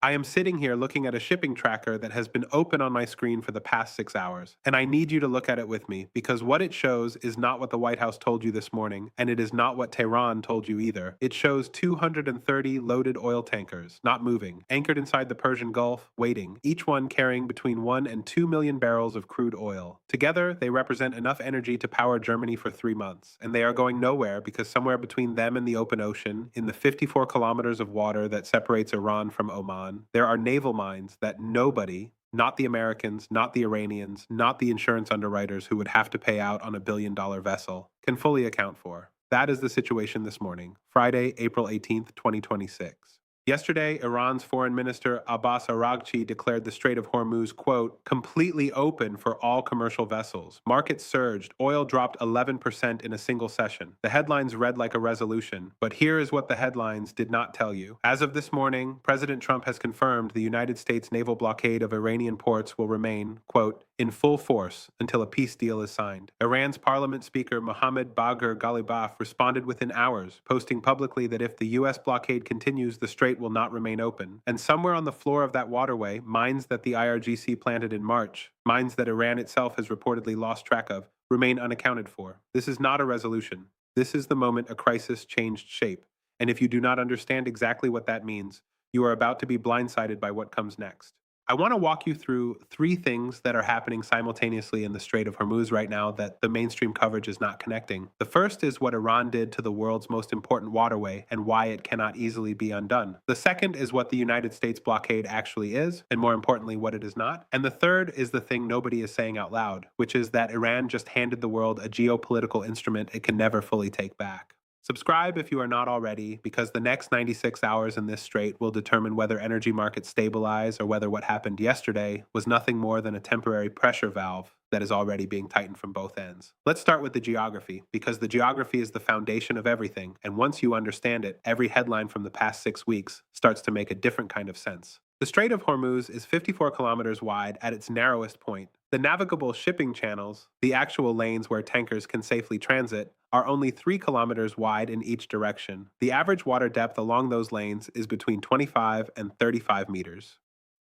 I am sitting here looking at a shipping tracker that has been open on my screen for the past 6 hours, and I need you to look at it with me because what it shows is not what the White House told you this morning, and it is not what Tehran told you either. It shows 230 loaded oil tankers, not moving, anchored inside the Persian Gulf, waiting, each one carrying between 1 and 2 million barrels of crude oil. Together, they represent enough energy to power Germany for 3 months, and they are going nowhere because somewhere between them and the open ocean, in the 54 kilometers of water that separates Iran from Oman, there are naval mines that nobody, not the Americans, not the Iranians, not the insurance underwriters who would have to pay out on $1 billion vessel, can fully account for. That is the situation this morning, Friday, April 18th, 2026. Yesterday, Iran's Foreign Minister Abbas Araghchi declared the Strait of Hormuz, quote, completely open for all commercial vessels. Markets surged. Oil dropped 11% in a single session. The headlines read like a resolution, but here is what the headlines did not tell you. As of this morning, President Trump has confirmed the United States naval blockade of Iranian ports will remain, quote, in full force until a peace deal is signed. Iran's parliament speaker Mohammad Bagher Ghalibaf responded within hours, posting publicly that if the U.S. blockade continues, the strait will not remain open. And somewhere on the floor of that waterway, mines that the IRGC planted in March, mines that Iran itself has reportedly lost track of, remain unaccounted for. This is not a resolution. This is the moment a crisis changed shape. And if you do not understand exactly what that means, you are about to be blindsided by what comes next. I want to walk you through three things that are happening simultaneously in the Strait of Hormuz right now that the mainstream coverage is not connecting. The first is what Iran did to the world's most important waterway and why it cannot easily be undone. The second is what the United States blockade actually is, and more importantly, what it is not. And the third is the thing nobody is saying out loud, which is that Iran just handed the world a geopolitical instrument it can never fully take back. Subscribe if you are not already, because the next 96 hours in this strait will determine whether energy markets stabilize or whether what happened yesterday was nothing more than a temporary pressure valve that is already being tightened from both ends. Let's start with the geography, because the geography is the foundation of everything, and once you understand it, every headline from the past 6 weeks starts to make a different kind of sense. The Strait of Hormuz is 54 kilometers wide at its narrowest point. The navigable shipping channels, the actual lanes where tankers can safely transit, are only 3 kilometers wide in each direction. The average water depth along those lanes is between 25 and 35 meters.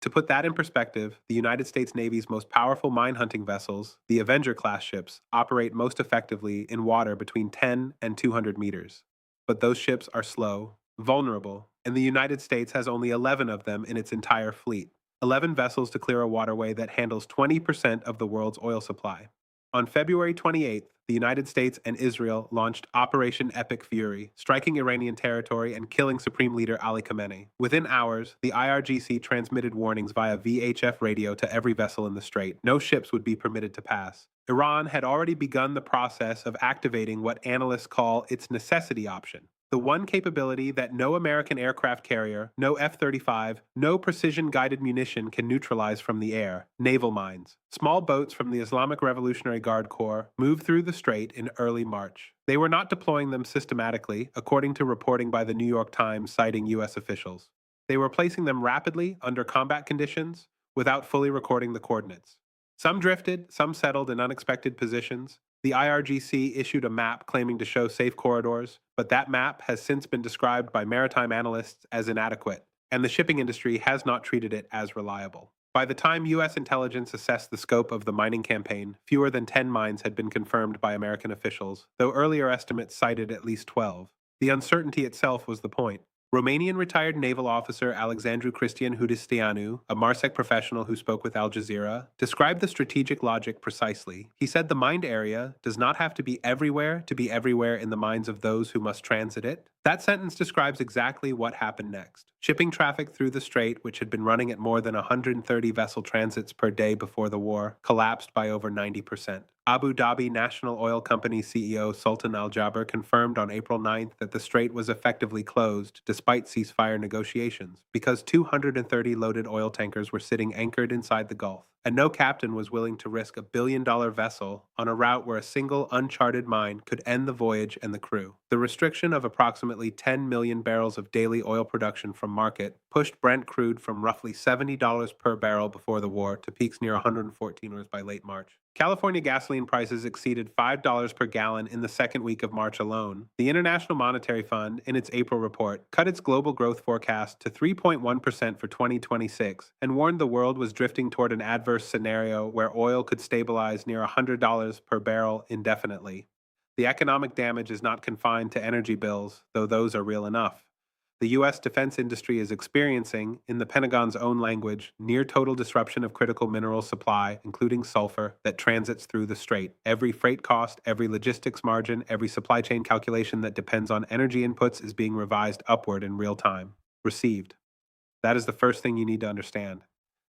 To put that in perspective, the United States Navy's most powerful mine hunting vessels, the Avenger-class ships, operate most effectively in water between 10 and 200 meters. But those ships are slow, vulnerable, and the United States has only 11 of them in its entire fleet. 11 vessels to clear a waterway that handles 20% of the world's oil supply. On February 28th, the United States and Israel launched Operation Epic Fury, striking Iranian territory and killing Supreme Leader Ali Khamenei. Within hours, the IRGC transmitted warnings via VHF radio to every vessel in the strait. No ships would be permitted to pass. Iran had already begun the process of activating what analysts call its necessity option. The one capability that no American aircraft carrier, no F-35, no precision-guided munition can neutralize from the air: naval mines. Small boats from the Islamic Revolutionary Guard Corps moved through the strait in early March. They were not deploying them systematically, according to reporting by the New York Times citing U.S. officials. They were placing them rapidly under combat conditions without fully recording the coordinates. Some drifted, some settled in unexpected positions. The IRGC issued a map claiming to show safe corridors, but that map has since been described by maritime analysts as inadequate, and the shipping industry has not treated it as reliable. By the time U.S. intelligence assessed the scope of the mining campaign, fewer than 10 mines had been confirmed by American officials, though earlier estimates cited at least 12. The uncertainty itself was the point. Romanian retired naval officer Alexandru Cristian Hudisteanu, a MARSEC professional who spoke with Al Jazeera, described the strategic logic precisely. He said the mined area does not have to be everywhere in the minds of those who must transit it. That sentence describes exactly what happened next. Shipping traffic through the strait, which had been running at more than 130 vessel transits per day before the war, collapsed by over 90%. Abu Dhabi National Oil Company CEO Sultan Al Jaber confirmed on April 9th that the strait was effectively closed despite ceasefire negotiations because 230 loaded oil tankers were sitting anchored inside the Gulf, and no captain was willing to risk a billion-dollar vessel on a route where a single uncharted mine could end the voyage and the crew. The restriction of approximately 10 million barrels of daily oil production from market pushed Brent crude from roughly $70 per barrel before the war to peaks near $114 by late March. California gasoline prices exceeded $5 per gallon in the second week of March alone. The International Monetary Fund, in its April report, cut its global growth forecast to 3.1% for 2026 and warned the world was drifting toward an adverse scenario where oil could stabilize near $100 per barrel indefinitely. The economic damage is not confined to energy bills, though those are real enough. The U.S. defense industry is experiencing, in the Pentagon's own language, near total disruption of critical mineral supply, including sulfur, that transits through the strait. Every freight cost, every logistics margin, every supply chain calculation that depends on energy inputs is being revised upward in real time. Received. That is the first thing you need to understand.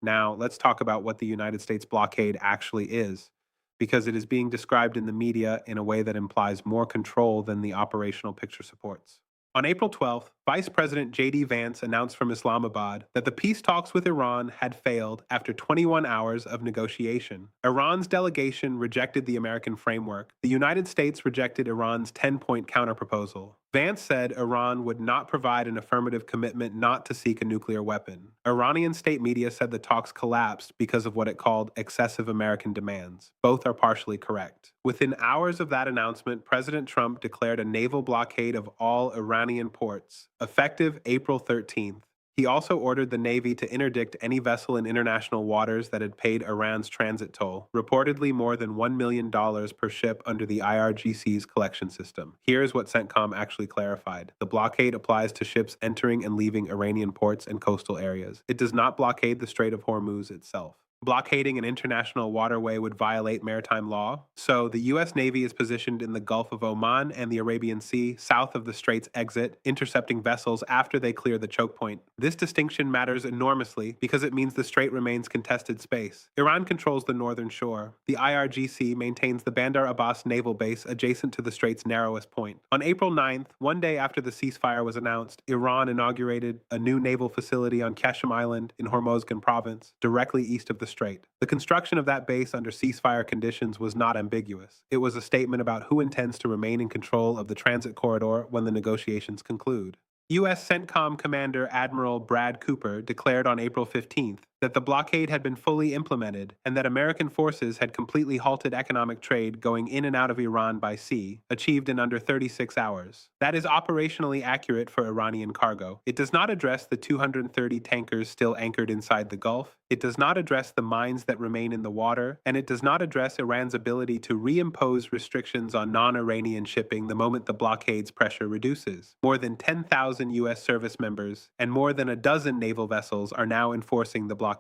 Now, let's talk about what the United States blockade actually is, because it is being described in the media in a way that implies more control than the operational picture supports. On April 12th, Vice President J.D. Vance announced from Islamabad that the peace talks with Iran had failed after 21 hours of negotiation. Iran's delegation rejected the American framework. The United States rejected Iran's 10-point counterproposal. Vance said Iran would not provide an affirmative commitment not to seek a nuclear weapon. Iranian state media said the talks collapsed because of what it called excessive American demands. Both are partially correct. Within hours of that announcement, President Trump declared a naval blockade of all Iranian ports, effective April 13th. He also ordered the Navy to interdict any vessel in international waters that had paid Iran's transit toll, reportedly more than $1 million per ship under the IRGC's collection system. Here's what CENTCOM actually clarified. The blockade applies to ships entering and leaving Iranian ports and coastal areas. It does not blockade the Strait of Hormuz itself. Blockading an international waterway would violate maritime law, so the U.S. Navy is positioned in the Gulf of Oman and the Arabian Sea, south of the Strait's exit, intercepting vessels after they clear the choke point. This distinction matters enormously because it means the Strait remains contested space. Iran controls the northern shore. The IRGC maintains the Bandar Abbas naval base adjacent to the Strait's narrowest point. On April 9th, one day after the ceasefire was announced, Iran inaugurated a new naval facility on Qasem Island in Hormozgan province, directly east of the Strait. The construction of that base under ceasefire conditions was not ambiguous. It was a statement about who intends to remain in control of the transit corridor when the negotiations conclude. U.S. CENTCOM Commander Admiral Brad Cooper declared on April 15th that the blockade had been fully implemented and that American forces had completely halted economic trade going in and out of Iran by sea, achieved in under 36 hours. That is operationally accurate for Iranian cargo. It does not address the 230 tankers still anchored inside the Gulf. It does not address the mines that remain in the water, and it does not address Iran's ability to reimpose restrictions on non-Iranian shipping the moment the blockade's pressure reduces. More than 10,000 U.S. service members and more than a dozen naval vessels are now enforcing the blockade.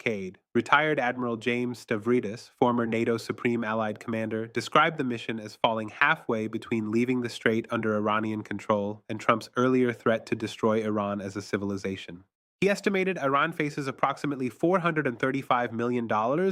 Retired Admiral James Stavridis, former NATO Supreme Allied Commander, described the mission as falling halfway between leaving the strait under Iranian control and Trump's earlier threat to destroy Iran as a civilization. He estimated Iran faces approximately $435 million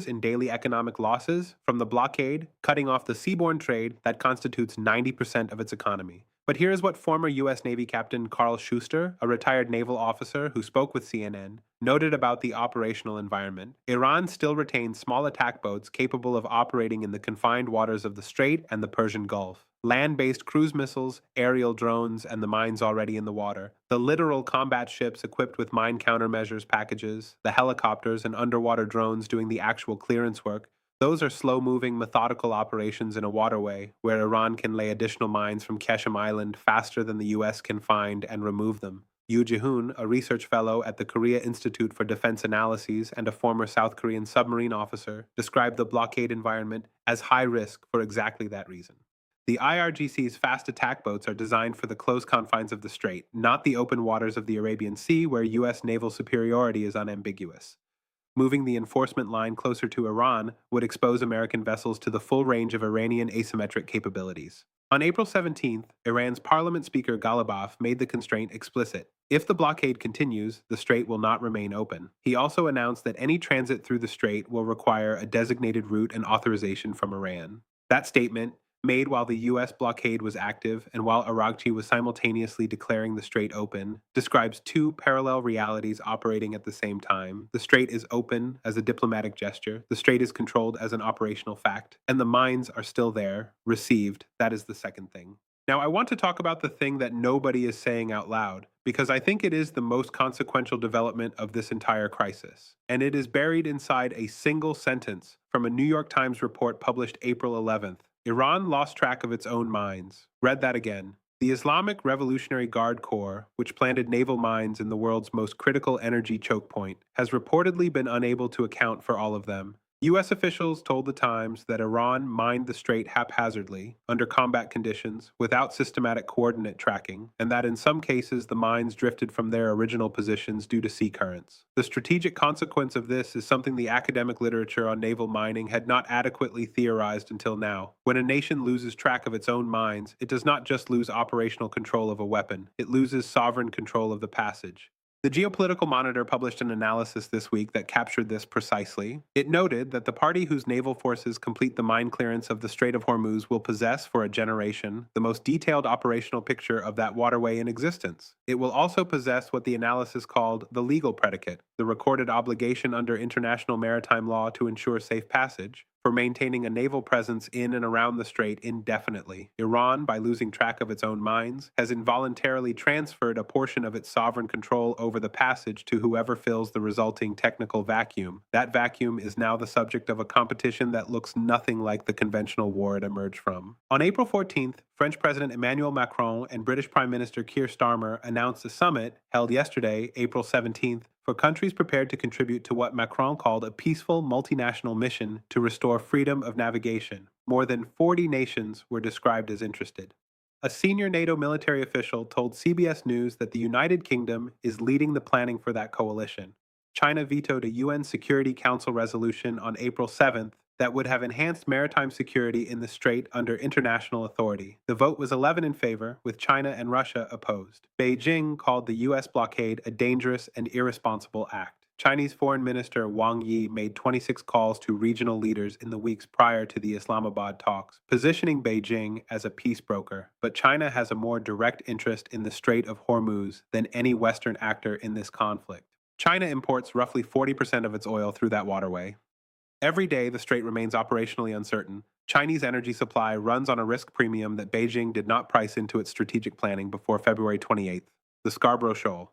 in daily economic losses from the blockade, cutting off the seaborne trade that constitutes 90% of its economy. But here's what former U.S. Navy Captain Carl Schuster, a retired naval officer who spoke with CNN, noted about the operational environment. Iran still retains small attack boats capable of operating in the confined waters of the Strait and the Persian Gulf. Land-based cruise missiles, aerial drones, and the mines already in the water. The literal combat ships equipped with mine countermeasures packages, the helicopters and underwater drones doing the actual clearance work. Those are slow-moving, methodical operations in a waterway where Iran can lay additional mines from Qasem Island faster than the U.S. can find and remove them. Yu Ji-hoon, a research fellow at the Korea Institute for Defense Analyses and a former South Korean submarine officer, described the blockade environment as high risk for exactly that reason. The IRGC's fast attack boats are designed for the close confines of the Strait, not the open waters of the Arabian Sea where U.S. naval superiority is unambiguous. Moving the enforcement line closer to Iran would expose American vessels to the full range of Iranian asymmetric capabilities. On April 17th, Iran's Parliament Speaker Ghalibaf made the constraint explicit. If the blockade continues, the strait will not remain open. He also announced that any transit through the strait will require a designated route and authorization from Iran. That statement, made while the U.S. blockade was active and while IRGC was simultaneously declaring the strait open, describes two parallel realities operating at the same time. The strait is open as a diplomatic gesture, the strait is controlled as an operational fact, and the mines are still there, received. That is the second thing. Now, I want to talk about the thing that nobody is saying out loud, because I think it is the most consequential development of this entire crisis, and it is buried inside a single sentence from a New York Times report published April 11th. Iran lost track of its own mines. Read that again. The Islamic Revolutionary Guard Corps, which planted naval mines in the world's most critical energy choke point, has reportedly been unable to account for all of them. U.S. officials told the Times that Iran mined the strait haphazardly, under combat conditions, without systematic coordinate tracking, and that in some cases the mines drifted from their original positions due to sea currents. The strategic consequence of this is something the academic literature on naval mining had not adequately theorized until now. When a nation loses track of its own mines, it does not just lose operational control of a weapon, it loses sovereign control of the passage. The Geopolitical Monitor published an analysis this week that captured this precisely. It noted that the party whose naval forces complete the mine clearance of the Strait of Hormuz will possess for a generation the most detailed operational picture of that waterway in existence. It will also possess what the analysis called the legal predicate, the recorded obligation under international maritime law to ensure safe passage, for maintaining a naval presence in and around the strait indefinitely. Iran, by losing track of its own mines, has involuntarily transferred a portion of its sovereign control over the passage to whoever fills the resulting technical vacuum. That vacuum is now the subject of a competition that looks nothing like the conventional war it emerged from. On April 14th, French President Emmanuel Macron and British Prime Minister Keir Starmer announced a summit held yesterday, April 17th, for countries prepared to contribute to what Macron called a peaceful multinational mission to restore freedom of navigation. More than 40 nations were described as interested. A senior NATO military official told CBS News that the United Kingdom is leading the planning for that coalition. China vetoed a UN Security Council resolution on April 7th that would have enhanced maritime security in the strait under international authority. The vote was 11 in favor, with China and Russia opposed. Beijing called the U.S. blockade a dangerous and irresponsible act. Chinese Foreign Minister Wang Yi made 26 calls to regional leaders in the weeks prior to the Islamabad talks, positioning Beijing as a peace broker. But China has a more direct interest in the Strait of Hormuz than any Western actor in this conflict. China imports roughly 40% of its oil through that waterway. Every day, the strait remains operationally uncertain. Chinese energy supply runs on a risk premium that Beijing did not price into its strategic planning before February 28th, the Scarborough Shoal.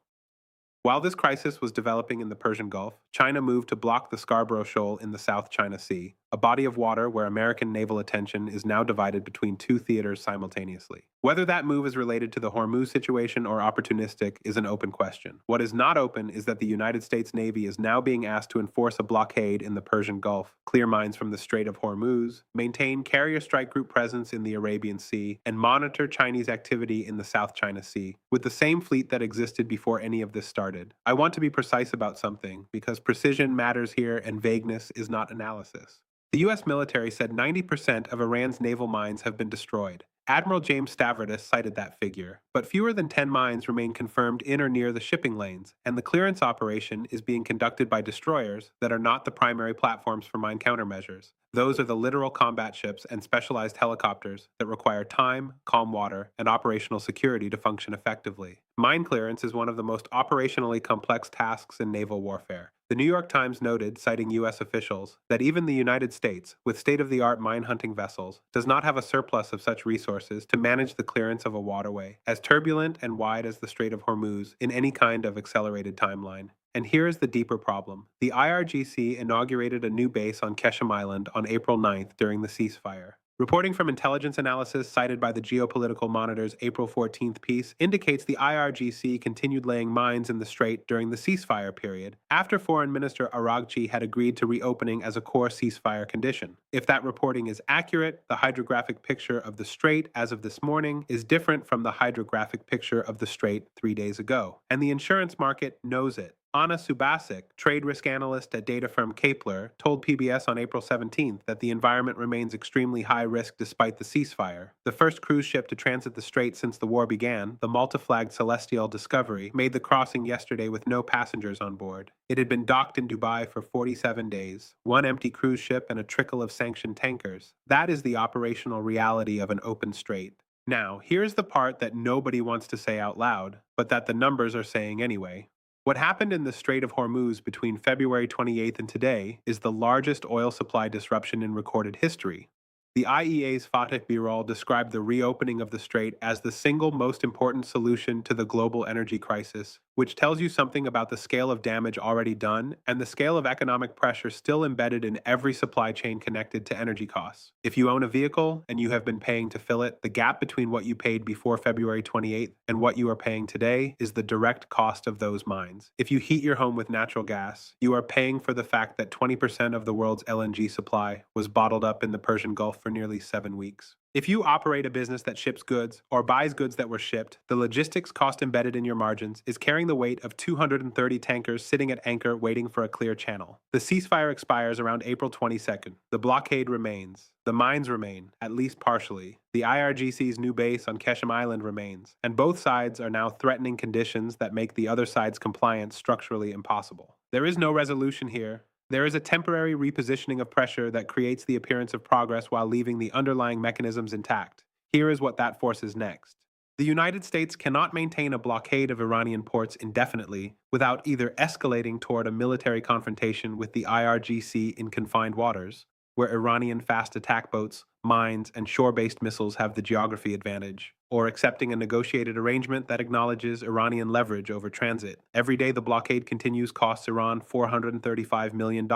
While this crisis was developing in the Persian Gulf, China moved to block the Scarborough Shoal in the South China Sea, a body of water where American naval attention is now divided between two theaters simultaneously. Whether that move is related to the Hormuz situation or opportunistic is an open question. What is not open is that the United States Navy is now being asked to enforce a blockade in the Persian Gulf, clear mines from the Strait of Hormuz, maintain carrier strike group presence in the Arabian Sea, and monitor Chinese activity in the South China Sea, with the same fleet that existed before any of this started. I want to be precise about something, because precision matters here and vagueness is not analysis. The U.S. military said 90% of Iran's naval mines have been destroyed. Admiral James Stavridis cited that figure, but fewer than 10 mines remain confirmed in or near the shipping lanes, and the clearance operation is being conducted by destroyers that are not the primary platforms for mine countermeasures. Those are the littoral combat ships and specialized helicopters that require time, calm water, and operational security to function effectively. Mine clearance is one of the most operationally complex tasks in naval warfare. The New York Times noted, citing U.S. officials, that even the United States, with state-of-the-art mine-hunting vessels, does not have a surplus of such resources to manage the clearance of a waterway, as turbulent and wide as the Strait of Hormuz, in any kind of accelerated timeline. And here is the deeper problem. The IRGC inaugurated a new base on Keshem Island on April 9th during the ceasefire. Reporting from intelligence analysis cited by the Geopolitical Monitor's April 14th piece indicates the IRGC continued laying mines in the strait during the ceasefire period, after Foreign Minister IRGC had agreed to reopening as a core ceasefire condition. If that reporting is accurate, the hydrographic picture of the strait as of this morning is different from the hydrographic picture of the strait 3 days ago, and the insurance market knows it. Anna Subasic, trade risk analyst at data firm Kepler, told PBS on April 17th that the environment remains extremely high risk despite the ceasefire. The first cruise ship to transit the strait since the war began, the Malta-flagged Celestial Discovery, made the crossing yesterday with no passengers on board. It had been docked in Dubai for 47 days, one empty cruise ship and a trickle of sanctioned tankers. That is the operational reality of an open strait. Now, here's the part that nobody wants to say out loud, but that the numbers are saying anyway. What happened in the Strait of Hormuz between February 28th and today is the largest oil supply disruption in recorded history. The IEA's Fatih Birol described the reopening of the strait as the single most important solution to the global energy crisis, which tells you something about the scale of damage already done and the scale of economic pressure still embedded in every supply chain connected to energy costs. If you own a vehicle and you have been paying to fill it, the gap between what you paid before February 28th and what you are paying today is the direct cost of those mines. If you heat your home with natural gas, you are paying for the fact that 20% of the world's LNG supply was bottled up in the Persian Gulf for nearly 7 weeks. If you operate a business that ships goods or buys goods that were shipped, the logistics cost embedded in your margins is carrying the weight of 230 tankers sitting at anchor waiting for a clear channel. The ceasefire expires around April 22nd. The blockade remains. The mines remain, at least partially. The IRGC's new base on Keshem Island remains. And both sides are now threatening conditions that make the other side's compliance structurally impossible. There is no resolution here. There is a temporary repositioning of pressure that creates the appearance of progress while leaving the underlying mechanisms intact. Here is what that forces next. The United States cannot maintain a blockade of Iranian ports indefinitely without either escalating toward a military confrontation with the IRGC in confined waters, where Iranian fast attack boats, mines, and shore-based missiles have the geography advantage, or accepting a negotiated arrangement that acknowledges Iranian leverage over transit. Every day the blockade continues costs Iran $435 million,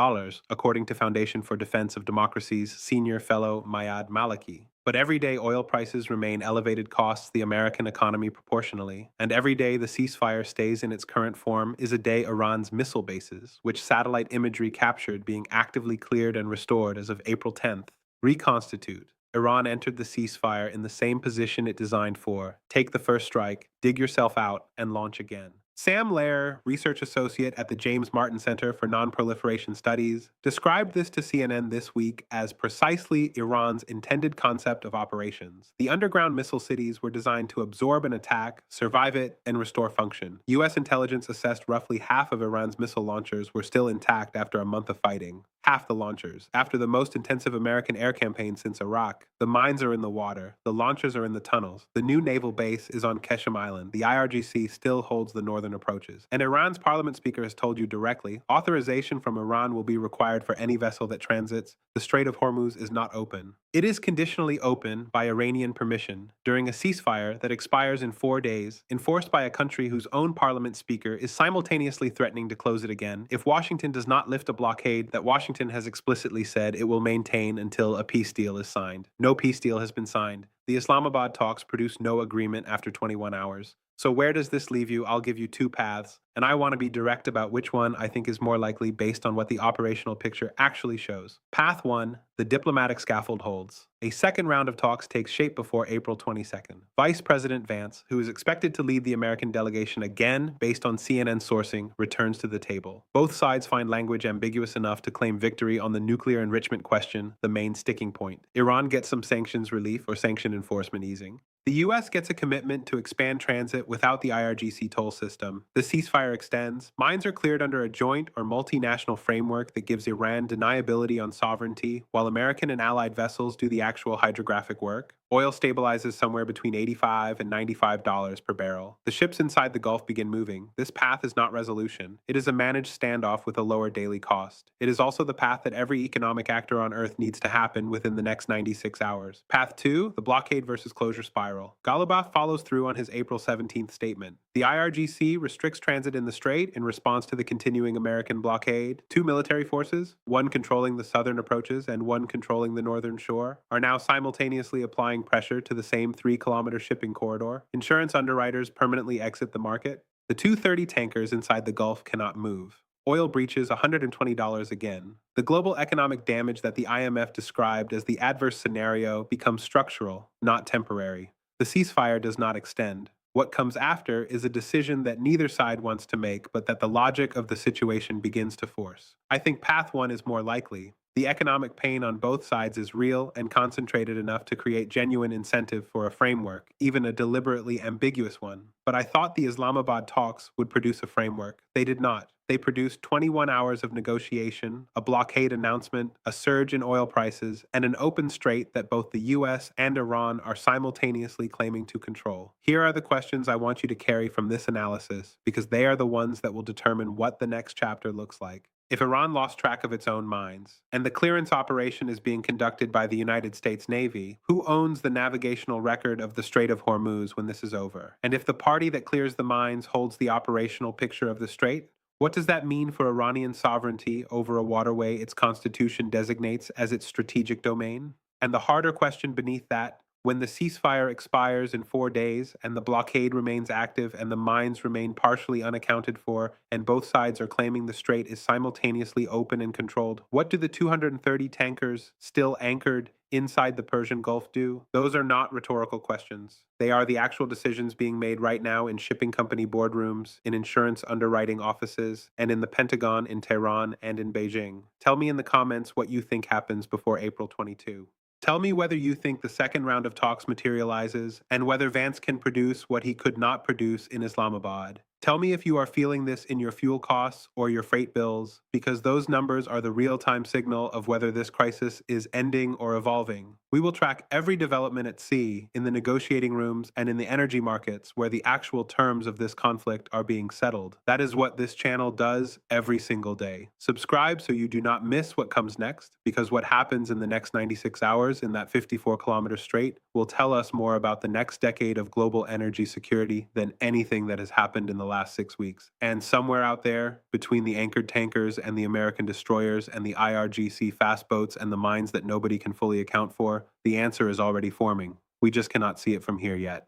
according to Foundation for Defense of Democracy's senior fellow Mayad Maliki. But every day oil prices remain elevated costs the American economy proportionally, and every day the ceasefire stays in its current form is a day Iran's missile bases, which satellite imagery captured being actively cleared and restored as of April 10th, reconstitute. Iran entered the ceasefire in the same position it designed for: take the first strike, dig yourself out, and launch again. Sam Lair, research associate at the James Martin Center for Nonproliferation Studies, described this to CNN this week as precisely Iran's intended concept of operations. The underground missile cities were designed to absorb an attack, survive it, and restore function. U.S. intelligence assessed roughly half of Iran's missile launchers were still intact after a month of fighting. Half the launchers. After the most intensive American air campaign since Iraq, the mines are in the water, the launchers are in the tunnels, the new naval base is on Keshem Island, the IRGC still holds the northern approaches. And Iran's parliament speaker has told you directly, authorization from Iran will be required for any vessel that transits. The Strait of Hormuz is not open. It is conditionally open by Iranian permission during a ceasefire that expires in 4 days, enforced by a country whose own parliament speaker is simultaneously threatening to close it again if Washington does not lift a blockade that Washington has explicitly said it will maintain until a peace deal is signed. No peace deal has been signed. The Islamabad talks produced no agreement after 21 hours. So where does this leave you? I'll give you two paths, and I want to be direct about which one I think is more likely based on what the operational picture actually shows. Path 1, the diplomatic scaffold holds. A second round of talks takes shape before April 22nd. Vice President Vance, who is expected to lead the American delegation again based on CNN sourcing, returns to the table. Both sides find language ambiguous enough to claim victory on the nuclear enrichment question, the main sticking point. Iran gets some sanctions relief or sanction enforcement easing. The U.S. gets a commitment to expand transit without the IRGC toll system. The ceasefire extends. Mines are cleared under a joint or multinational framework that gives Iran deniability on sovereignty, while American and allied vessels do the actual hydrographic work. Oil stabilizes somewhere between $85 and $95 per barrel. The ships inside the Gulf begin moving. This path is not resolution. It is a managed standoff with a lower daily cost. It is also the path that every economic actor on Earth needs to happen within the next 96 hours. Path 2, the blockade versus closure spiral. Ghalibaf follows through on his April 17th statement. The IRGC restricts transit in the strait in response to the continuing American blockade. Two military forces, one controlling the southern approaches and one controlling the northern shore, are now simultaneously applying pressure to the same 3-kilometer shipping corridor. Insurance underwriters permanently exit the market. The 230 tankers inside the Gulf cannot move. Oil breaches $120 again. The global economic damage that the IMF described as the adverse scenario becomes structural, not temporary. The ceasefire does not extend. What comes after is a decision that neither side wants to make, but that the logic of the situation begins to force. I think path 1 is more likely. The economic pain on both sides is real and concentrated enough to create genuine incentive for a framework, even a deliberately ambiguous one. But I thought the Islamabad talks would produce a framework. They did not. They produced 21 hours of negotiation, a blockade announcement, a surge in oil prices, and an open strait that both the US and Iran are simultaneously claiming to control. Here are the questions I want you to carry from this analysis, because they are the ones that will determine what the next chapter looks like. if Iran lost track of its own mines, and the clearance operation is being conducted by the United States Navy, who owns the navigational record of the Strait of Hormuz when this is over? And if the party that clears the mines holds the operational picture of the strait, what does that mean for Iranian sovereignty over a waterway its constitution designates as its strategic domain? And the harder question beneath that, when the ceasefire expires in 4 days and the blockade remains active and the mines remain partially unaccounted for and both sides are claiming the strait is simultaneously open and controlled, what do the 230 tankers still anchored inside the Persian Gulf do? Those are not rhetorical questions. They are the actual decisions being made right now in shipping company boardrooms, in insurance underwriting offices, and in the Pentagon in Tehran and in Beijing. Tell me in the comments what you think happens before April 22. Tell me whether you think the second round of talks materializes and whether Vance can produce what he could not produce in Islamabad. Tell me if you are feeling this in your fuel costs or your freight bills, because those numbers are the real-time signal of whether this crisis is ending or evolving. We will track every development at sea, in the negotiating rooms, and in the energy markets where the actual terms of this conflict are being settled. That is what this channel does every single day. Subscribe so you do not miss what comes next, because what happens in the next 96 hours in that 54-kilometer strait will tell us more about the next decade of global energy security than anything that has happened in the last 6 weeks. And somewhere out there, between the anchored tankers and the American destroyers and the IRGC fast boats and the mines that nobody can fully account for, the answer is already forming. We just cannot see it from here yet.